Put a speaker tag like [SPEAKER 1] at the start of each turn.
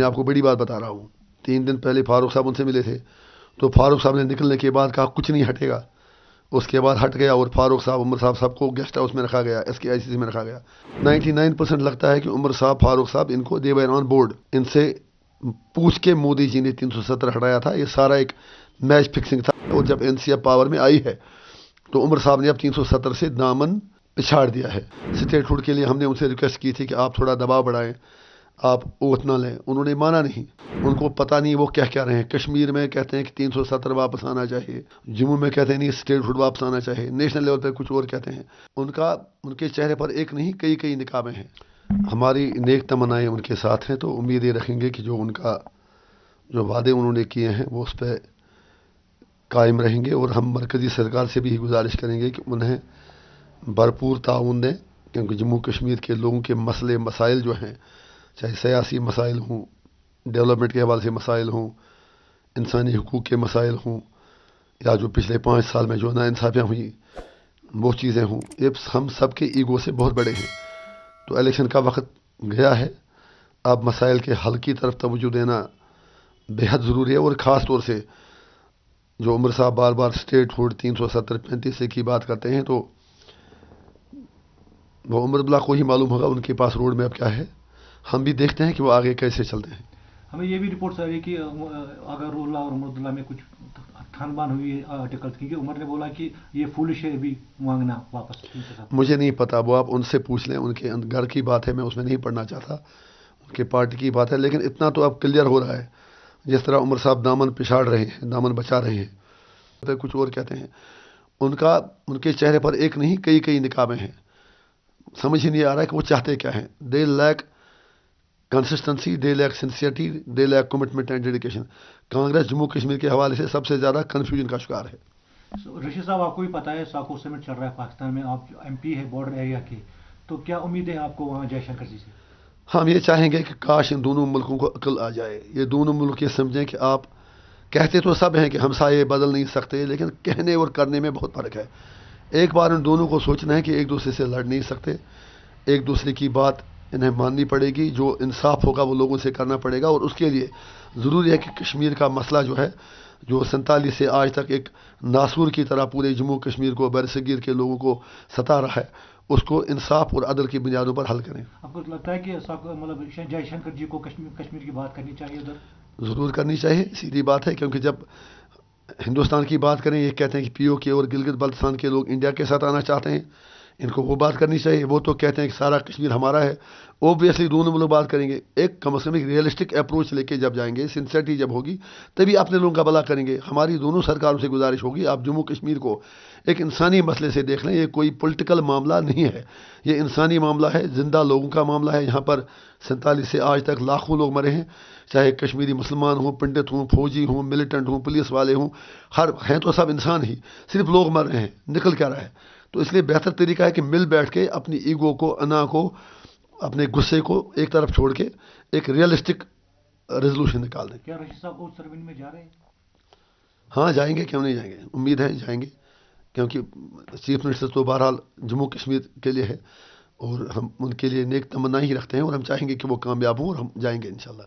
[SPEAKER 1] मैं आपको बड़ी बात बता रहा हूँ। 3 दिन पहले फारूक साहब उनसे मिले थे, तो फारूक साहब ने निकलने के बाद कहा कुछ नहीं हटेगा। उसके बाद हट गया और फारूक साहब, उमर साहब सबको गेस्ट हाउस में रखा गया, SKICC में रखा गया। 99% लगता है कि उमर साहब, फारूक साहब, इनको दे वर ऑन बोर्ड। इनसे पूछ के मोदी जी ने 370 हटाया था। ये सारा एक मैच फिक्सिंग था। और जब NCF पावर में आई है तो उमर साहब ने अब 370 से दामन पिछाड़ दिया है। स्टेटहुड के लिए हमने उनसे रिक्वेस्ट की थी कि आप थोड़ा दबाव बढ़ाएं, आप ओथ ना लें। उन्होंने माना नहीं। उनको पता नहीं वो क्या कह रहे हैं। कश्मीर में कहते हैं कि 370 वापस आना चाहिए, जम्मू में कहते हैं नहीं स्टेटहुड वापस आना चाहिए, नेशनल लेवल पर कुछ और कहते हैं। उनके चेहरे पर एक नहीं कई कई निकाबें हैं। हमारी नेक तमन्नाएं उनके साथ हैं, तो उम्मीद ये रखेंगे कि जो वादे उन्होंने किए हैं वो उस पर कायम रहेंगे। और हम मरकज़ी सरकार से भी गुजारिश करेंगे कि उन्हें भरपूर ताउन दें, क्योंकि जम्मू कश्मीर के लोगों के मसले मसाइल जो हैं, चाहे सियासी मसाइल हों, डेवलपमेंट के हवाले से मसाइल हों, इंसानी हकूक़ के मसाइल हों, या जो पिछले 5 साल में जो नाइंसाफ़ियाँ हुई वो चीज़ें हों, ये हम सब के ईगो से बहुत बड़े हैं। तो इलेक्शन का वक्त गया है, अब मसाइल के हल की तरफ तवज्जो देना बेहद ज़रूरी है। और ख़ास तौर से जो उमर साहब बार बार स्टेटहुड 370-35 की बात करते हैं, तो वो उमर को ही मालूम होगा उनके पास रोड मैप क्या है। हम भी देखते हैं कि वो आगे कैसे चलते हैं।
[SPEAKER 2] हमें ये भी रिपोर्ट आ रही है कि अगरुल्लाह और उमरुद्दुल्लाह में कुछ खानबान हुई है आर्टिकल्स की, उमर ने बोला कि ये फूलिश है भी मांगना वापस।
[SPEAKER 1] मुझे नहीं पता, वो आप उनसे पूछ लें। उनके घर की बात है, मैं उसमें नहीं पढ़ना चाहता। उनके पार्टी की बात है। लेकिन इतना तो अब क्लियर हो रहा है, जिस तरह उमर साहब दामन पिछाड़ रहे हैं, दामन बचा रहे हैं, तो कुछ और कहते हैं। उनके चेहरे पर एक नहीं कई कई निकाबें हैं। समझ ही नहीं आ रहा है कि वो चाहते क्या हैं। They lack consistency, they lack sincerity, they lack commitment and dedication. Congress Jammu Kashmir के हवाले से सबसे ज़्यादा कन्फ्यूजन का शिकार है।
[SPEAKER 2] रशीद साहब, आपको भी पता है साको समिट चल रहा है पाकिस्तान में, आप MP है बॉर्डर एरिया के, तो क्या उम्मीद है आपको वहाँ जयशंकर जी से?
[SPEAKER 1] हम ये चाहेंगे कि काश इन दोनों मुल्कों को अक्ल आ जाए। ये दोनों मुल्क ये समझें कि आप कहते तो सब हैं कि हमसाये बदल नहीं सकते, लेकिन कहने और करने में बहुत फ़र्क है। एक बार इन दोनों को सोचना है कि एक दूसरे से लड़ नहीं सकते, एक दूसरे की बात इन्हें माननी पड़ेगी। जो इंसाफ होगा वो लोगों से करना पड़ेगा। और उसके लिए ज़रूरी है कि कश्मीर का मसला जो है, जो 47 से आज तक एक नासूर की तरह पूरे जम्मू कश्मीर को, बरसगीर के लोगों को सता रहा है, उसको इंसाफ और अदल की बुनियादों पर हल करें।
[SPEAKER 2] आपको लगता है कि मतलब जयशंकर जी को कश्मीर की बात करनी चाहिए उधर?
[SPEAKER 1] ज़रूर करनी चाहिए, सीधी बात है। क्योंकि जब हिंदुस्तान की बात करें, ये कहते हैं कि POK और गिलगित बल्तिस्तान के लोग इंडिया के साथ आना चाहते हैं, इनको वो बात करनी चाहिए। वो तो कहते हैं कि सारा कश्मीर हमारा है। ओबियसली दोनों लोग बात करेंगे, एक कम से कम एक रियलिस्टिक अप्रोच लेके जब जाएंगे, सिंसियरिटी जब होगी, तभी अपने लोगों का भला करेंगे। हमारी दोनों सरकारों से गुजारिश होगी, आप जम्मू कश्मीर को एक इंसानी मसले से देख लें। ये कोई पॉलिटिकल मामला नहीं है, ये इंसानी मामला है, ज़िंदा लोगों का मामला है। यहाँ पर 47 से आज तक लाखों लोग मरे हैं, चाहे कश्मीरी मुसलमान हों, पंडित हों, फौजी हों, मिलिटेंट हों, पुलिस वाले हों, हर हैं तो सब इंसान ही, सिर्फ लोग मर रहे हैं, निकल क्या रहा है। तो इसलिए बेहतर तरीका है कि मिल बैठ के अपनी ईगो को, अना को, अपने गुस्से को एक तरफ छोड़ के एक रियलिस्टिक रेजोल्यूशन निकाल दें।
[SPEAKER 2] क्या रशीद साहब उस सरवीन में जा रहे हैं?
[SPEAKER 1] हाँ जाएंगे, क्यों नहीं जाएंगे, उम्मीद है जाएंगे। क्योंकि चीफ मिनिस्टर तो बहरहाल जम्मू कश्मीर के लिए है, और हम उनके लिए नेक तमन्ना ही रखते हैं, और हम चाहेंगे कि वो कामयाब हों, और हम जाएंगे इंशाल्लाह।